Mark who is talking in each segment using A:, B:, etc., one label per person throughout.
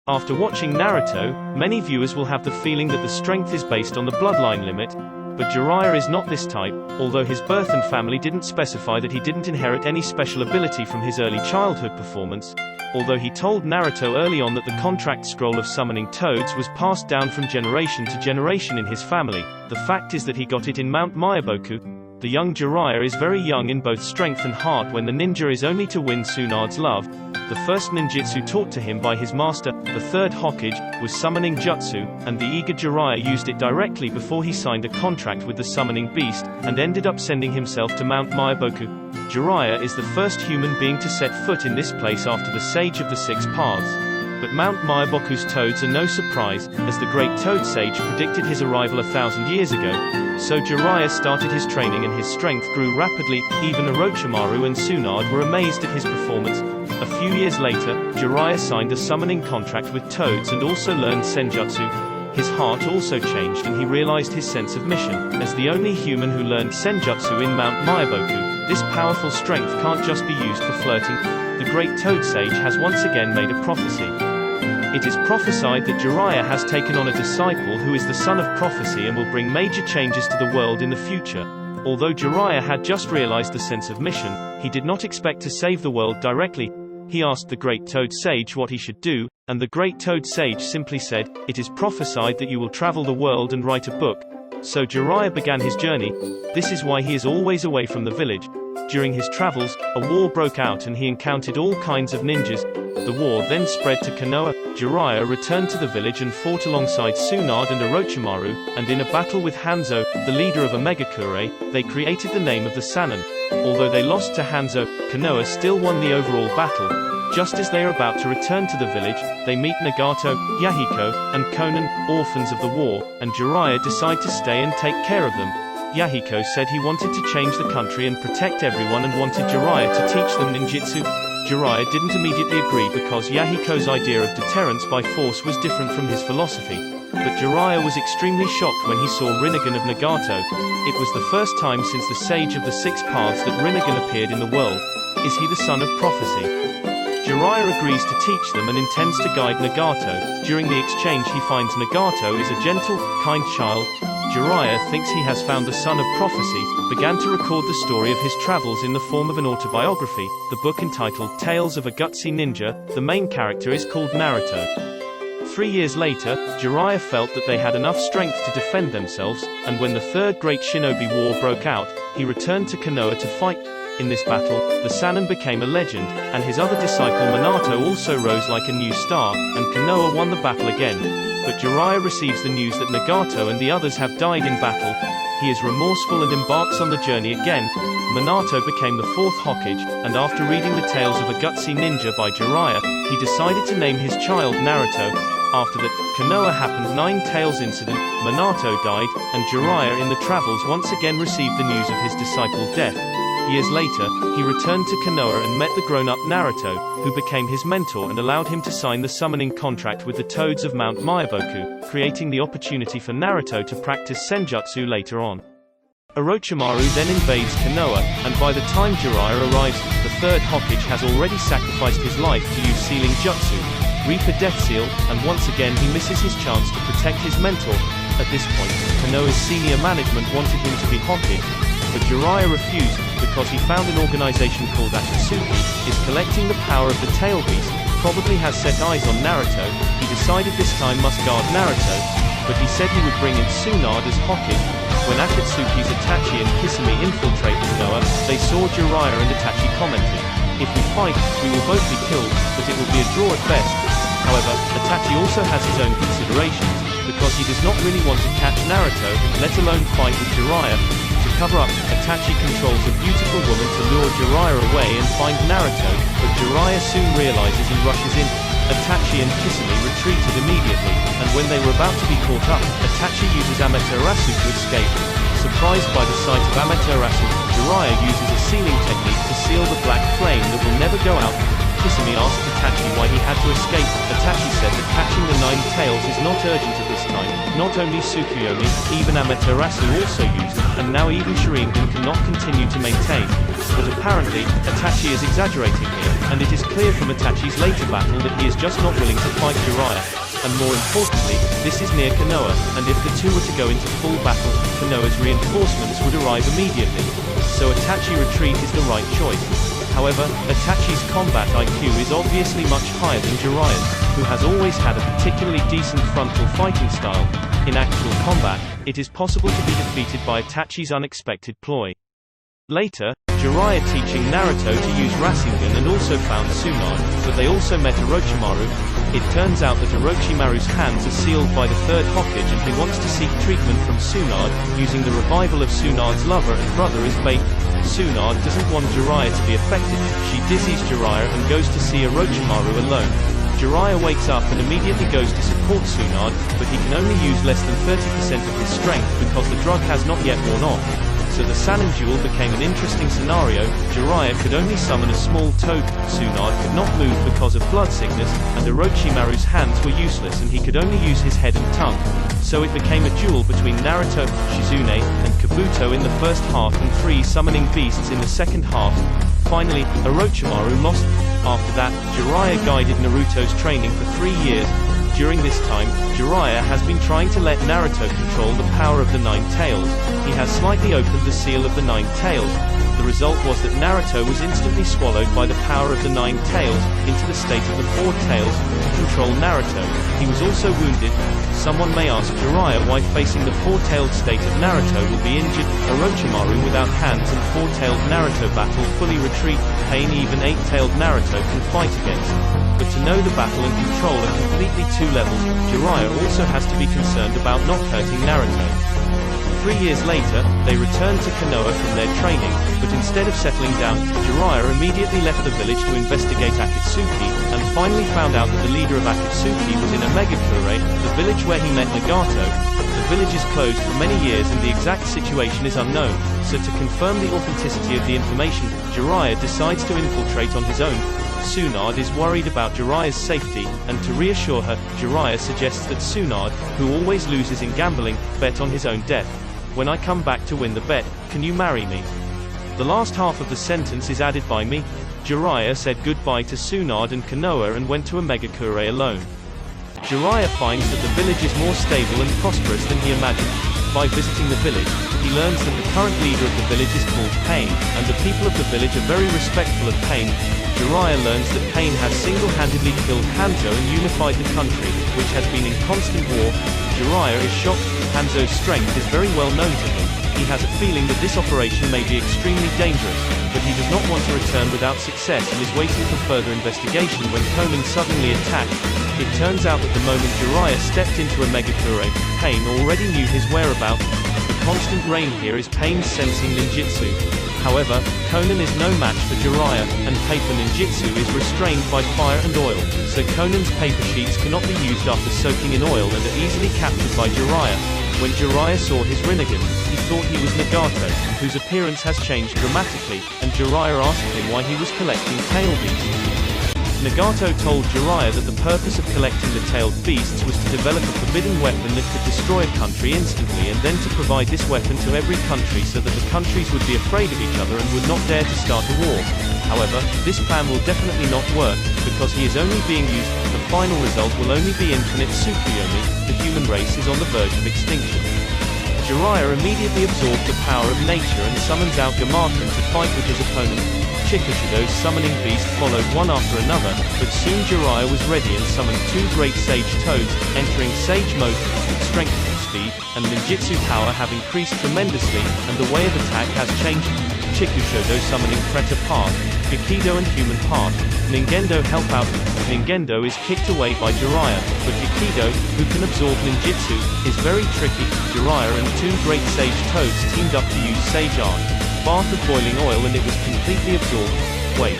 A: After watching Naruto, many viewers will have the feeling that the strength is based on the bloodline limit, but Jiraiya is not this type, although his birth and family didn't specify that he didn't inherit any special ability from his early childhood performance. Although he told Naruto early on that the contract scroll of summoning toads was passed down from generation to generation in his family, the fact is that he got it in Mount Myaboku. The young Jiraiya is very young in both strength and heart when the ninja is only to win Tsunade's love. The first ninjutsu taught to him by his master, the third Hokage, was summoning jutsu, and the eager Jiraiya used it directly before he signed a contract with the summoning beast, and ended up sending himself to Mount Myaboku. Jiraiya is the first human being to set foot in this place after the Sage of the Six Paths. But Mount Myaboku's toads are no surprise, as the great Toad Sage predicted his arrival 1,000 years ago. So Jiraiya started his training and his strength grew rapidly. Even Orochimaru and Tsunade were amazed at his performance. A few years later, Jiraiya signed a summoning contract with toads and also learned Senjutsu. His heart also changed and he realized his sense of mission. As the only human who learned Senjutsu in Mount Myaboku, this powerful strength can't just be used for flirting. The great Toad Sage has once again made a prophecy. It is prophesied that Jiraiya has taken on a disciple who is the son of prophecy and will bring major changes to the world in the future. Although Jiraiya had just realized the sense of mission, he did not expect to save the world directly. He asked the great Toad Sage what he should do, and the great Toad Sage simply said, "It is prophesied that you will travel the world and write a book." So Jiraiya began his journey. This is why he is always away from the village. During his travels, a war broke out and he encountered all kinds of ninjas. The war then spread to Konoha. Jiraiya returned to the village and fought alongside Tsunade and Orochimaru, and in a battle with Hanzo, the leader of Omegakure, they created the name of the Sannin. Although they lost to Hanzo, Konoha still won the overall battle. Just as they are about to return to the village, they meet Nagato, Yahiko, and Konan, orphans of the war, and Jiraiya decide to stay and take care of them. Yahiko said he wanted to change the country and protect everyone and wanted Jiraiya to teach them ninjutsu. Jiraiya didn't immediately agree because Yahiko's idea of deterrence by force was different from his philosophy. But Jiraiya was extremely shocked when he saw Rinnegan of Nagato. It was the first time since the Sage of the Six Paths that Rinnegan appeared in the world. Is he the son of prophecy? Jiraiya agrees to teach them and intends to guide Nagato. During the exchange he finds Nagato is a gentle, kind child. Jiraiya thinks he has found the son of prophecy, began to record the story of his travels in the form of an autobiography, the book entitled Tales of a Gutsy Ninja. The main character is called Naruto. 3 years later, Jiraiya felt that they had enough strength to defend themselves, and when the Third Great Shinobi War broke out, he returned to Konoha to fight. In this battle, the Sannin became a legend, and his other disciple Minato also rose like a new star, and Konoha won the battle again. But Jiraiya receives the news that Nagato and the others have died in battle. He is remorseful and embarks on the journey again. Minato became the fourth Hokage, and after reading the Tales of a Gutsy Ninja by Jiraiya, he decided to name his child Naruto. After that, Konoha happened 9 Tails incident, Minato died, and Jiraiya in the travels once again received the news of his disciple's death. Years later, he returned to Konoha and met the grown-up Naruto, who became his mentor and allowed him to sign the summoning contract with the Toads of Mount Myaboku, creating the opportunity for Naruto to practice Senjutsu later on. Orochimaru then invades Konoha, and by the time Jiraiya arrives, the third Hokage has already sacrificed his life to use Sealing Jutsu, Reaper Death Seal, and once again he misses his chance to protect his mentor. At this point, Konoha's senior management wanted him to be Hokage, but Jiraiya refused, because he found an organization called Akatsuki, is collecting the power of the Tail Beast, probably has set eyes on Naruto. He decided this time must guard Naruto, but he said he would bring in Tsunade as Hokage. When Akatsuki's Itachi and Kisame infiltrate Konoha, they saw Jiraiya and Itachi commented, "If we fight, we will both be killed, but it will be a draw at best." However, Itachi also has his own considerations, because he does not really want to catch Naruto, let alone fight with Jiraiya. To cover up, Itachi controls a beautiful woman to lure Jiraiya away and find Naruto, but Jiraiya soon realizes and rushes in. Itachi and Kisame retreated immediately, and when they were about to be caught up, Itachi uses Amaterasu to escape. Surprised by the sight of Amaterasu, Jiraiya uses a sealing technique to seal the black flame that will never go out. Kisame asked Itachi why he had to escape. Itachi said that catching the 9 tails is not urgent at this time. Not only Tsukuyomi, even Amaterasu also used, and now even Sharingan cannot continue to maintain. But apparently, Itachi is exaggerating here. and it is clear from Itachi's later battle that he is just not willing to fight Jiraiya. And more importantly, this is near Konoha, and if the two were to go into full battle, Konoha's reinforcements would arrive immediately. So Itachi retreat is the right choice. However, Itachi's combat IQ is obviously much higher than Jiraiya's, who has always had a particularly decent frontal fighting style. In actual combat, it is possible to be defeated by Itachi's unexpected ploy. Later, Jiraiya teaching Naruto to use Rasengan and also found Tsunade, but they also met Orochimaru. It turns out that Orochimaru's hands are sealed by the third Hokage and he wants to seek treatment from Tsunade, using the revival of Tsunade's lover and brother as bait. Tsunade doesn't want Jiraiya to be affected, she dizzies Jiraiya and goes to see Orochimaru alone. Jiraiya wakes up and immediately goes to support Tsunade, but he can only use less than 30% of his strength because the drug has not yet worn off. So the Sannin duel became an interesting scenario. Jiraiya could only summon a small toad, Tsunade could not move because of blood sickness, and Orochimaru's hands were useless and he could only use his head and tongue. So it became a duel between Naruto, Shizune, and Kabuto in the first half and 3 summoning beasts in the second half. Finally, Orochimaru lost. After that, Jiraiya guided Naruto's training for 3 years. During this time, Jiraiya has been trying to let Naruto control the power of the 9 tails. He has slightly opened the seal of the 9 tails. The result was that Naruto was instantly swallowed by the power of the 9 tails, into the state of the 4 tails, to control Naruto. He was also wounded. Someone may ask Jiraiya why facing the 4-tailed state of Naruto will be injured. Orochimaru without hands and 4-tailed Naruto battle fully retreat, pain even 8-tailed Naruto can fight against. But to know the battle and control are completely 2 levels, Jiraiya also has to be concerned about not hurting Naruto. 3 years later, they returned to Konoha from their training, but instead of settling down, Jiraiya immediately left the village to investigate Akatsuki, and finally found out that the leader of Akatsuki was in Omegakure, the village where he met Nagato. The village is closed for many years and the exact situation is unknown, so to confirm the authenticity of the information, Jiraiya decides to infiltrate on his own. Tsunade is worried about Jiraiya's safety, and to reassure her, Jiraiya suggests that Tsunade, who always loses in gambling, bet on his own death. When I come back to win the bet, can you marry me? The last half of the sentence is added by me. Jiraiya said goodbye to Tsunade and Konoha and went to Omegakure alone. Jiraiya finds that the village is more stable and prosperous than he imagined. By visiting the village, he learns that the current leader of the village is called Pain, and the people of the village are very respectful of Pain. Jiraiya learns that Pain has single-handedly killed Hanzo and unified the country, which has been in constant war. Jiraiya is shocked. Hanzo's strength is very well known to him. He has a feeling that this operation may be extremely dangerous, but he does not want to return without success and is waiting for further investigation when Conan suddenly attacked. It turns out that the moment Jiraiya stepped into Omegakure, Pain already knew his whereabouts. The constant rain here is Pain's sensing ninjutsu. However, Conan is no match for Jiraiya, and paper ninjutsu is restrained by fire and oil, so Conan's paper sheets cannot be used after soaking in oil and are easily captured by Jiraiya. When Jiraiya saw his Rinnegan, he thought he was Nagato, whose appearance has changed dramatically, and Jiraiya asked him why he was collecting tail beasts. Nagato told Jiraiya that the purpose of collecting the tailed beasts was to develop a forbidden weapon that could destroy a country instantly and then to provide this weapon to every country so that the countries would be afraid of each other and would not dare to start a war. However, this plan will definitely not work, because he is only being used. The final result will only be infinite Tsukuyomi. The human race is on the verge of extinction. Jiraiya immediately absorbed the power of nature and summons out Gamaken to fight with his opponent. Chikushido's summoning beast followed one after another, but soon Jiraiya was ready and summoned 2 great sage toads, entering sage mode. Strength, speed, and ninjutsu power have increased tremendously, and the way of attack has changed. Chikushido summoning Preta Part, Yakido and Human Part. Ningendo help out. Ningendo is kicked away by Jiraiya, but Yakido, who can absorb ninjutsu, is very tricky. Jiraiya and 2 great sage toads teamed up to use sage art. Bath of boiling oil and it was completely absorbed. Wait.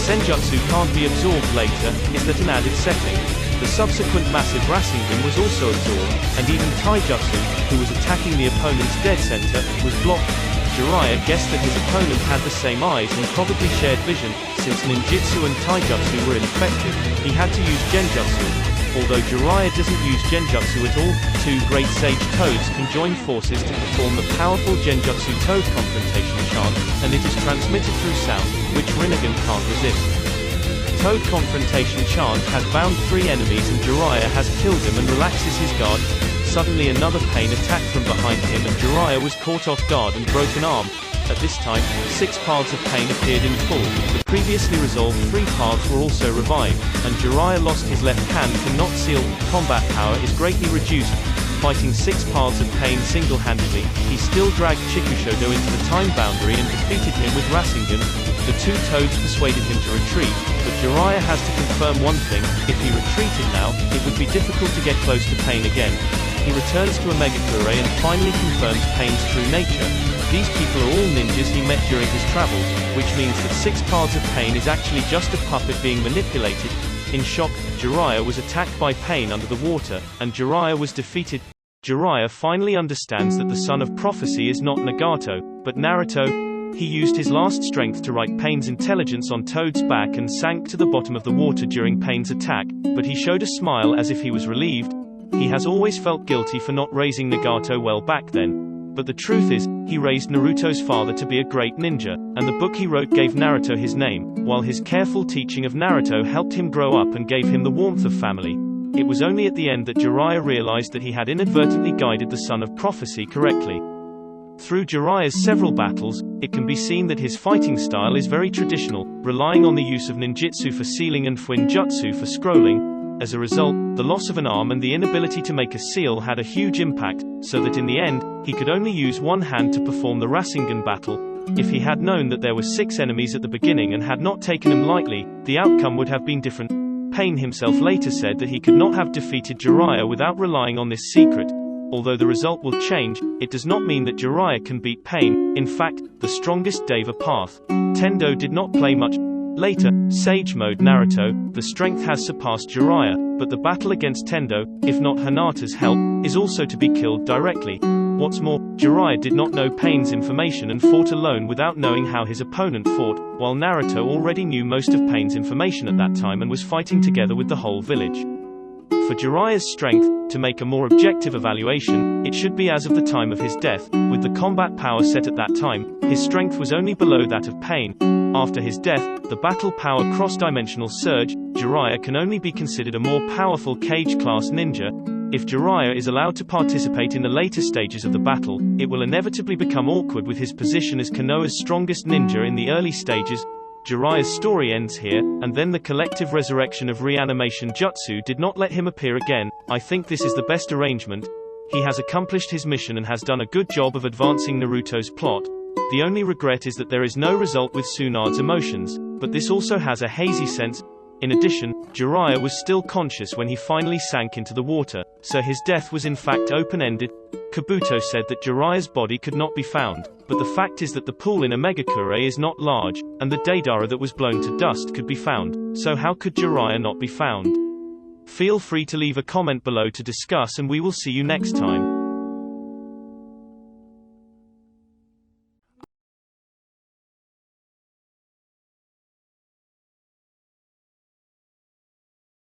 A: Senjutsu can't be absorbed later, is that an added setting? The subsequent massive Rasengan was also absorbed, and even Taijutsu, who was attacking the opponent's dead center, was blocked. Jiraiya guessed that his opponent had the same eyes and probably shared vision. Since ninjutsu and taijutsu were ineffective, he had to use genjutsu. Although Jiraiya doesn't use genjutsu at all, 2 great sage toads can join forces to perform the powerful genjutsu toad confrontation chant, and it is transmitted through sound, which Rinnegan can't resist. code confrontation chant has bound 3 enemies and Jiraiya has killed him and relaxes his guard. Suddenly another pain attacked from behind him and Jiraiya was caught off guard and broke an arm. At this time, 6 paths of pain appeared in full. The previously resolved 3 paths were also revived, and Jiraiya lost his left hand from not seal. Combat power is greatly reduced. Fighting 6 paths of pain single-handedly, he still dragged Chikushodo into the time boundary and defeated him with Rasengan. The 2 toads persuaded him to retreat, but Jiraiya has to confirm one thing: if he retreated now, it would be difficult to get close to Pain again. He returns to Omegakure and finally confirms Pain's true nature. These people are all ninjas he met during his travels, which means that 6 paths of Pain is actually just a puppet being manipulated. In shock, Jiraiya was attacked by Pain under the water, and Jiraiya was defeated. Jiraiya finally understands that the Son of Prophecy is not Nagato, but Naruto. He used his last strength to write Pain's intelligence on Toad's back and sank to the bottom of the water during Pain's attack, but he showed a smile as if he was relieved. He has always felt guilty for not raising Nagato well back then. But the truth is, he raised Naruto's father to be a great ninja, and the book he wrote gave Naruto his name, while his careful teaching of Naruto helped him grow up and gave him the warmth of family. It was only at the end that Jiraiya realized that he had inadvertently guided the Son of Prophecy correctly. Through Jiraiya's several battles, it can be seen that his fighting style is very traditional, relying on the use of ninjutsu for sealing and fuin jutsu for scrolling. As a result, the loss of an arm and the inability to make a seal had a huge impact, so that in the end, he could only use one hand to perform the Rasengan battle. If he had known that there were 6 enemies at the beginning and had not taken them lightly, the outcome would have been different. Pain himself later said that he could not have defeated Jiraiya without relying on this secret. Although the result will change, it does not mean that Jiraiya can beat Pain. In fact, the strongest Deva path. Tendo did not play much. Later, Sage Mode Naruto, the strength has surpassed Jiraiya, but the battle against Tendo, if not Hinata's help, is also to be killed directly. What's more, Jiraiya did not know Pain's information and fought alone without knowing how his opponent fought, while Naruto already knew most of Pain's information at that time and was fighting together with the whole village. For Jiraiya's strength, to make a more objective evaluation, it should be as of the time of his death. With the combat power set at that time, his strength was only below that of Pain. After his death, the battle power cross-dimensional surge, Jiraiya can only be considered a more powerful Kage-class ninja. If Jiraiya is allowed to participate in the later stages of the battle, it will inevitably become awkward with his position as Konoha's strongest ninja in the early stages. Jiraiya's story ends here, and then the collective resurrection of Reanimation Jutsu did not let him appear again. I think this is the best arrangement. He has accomplished his mission and has done a good job of advancing Naruto's plot. The only regret is that there is no result with Tsunada's emotions, but this also has a hazy sense. In addition, Jiraiya was still conscious when he finally sank into the water, so his death was in fact open-ended. Kabuto said that Jiraiya's body could not be found, but the fact is that the pool in Omegakure is not large, and the Deidara that was blown to dust could be found, so how could Jiraiya not be found? Feel free to leave a comment below to discuss, and we will see you next time.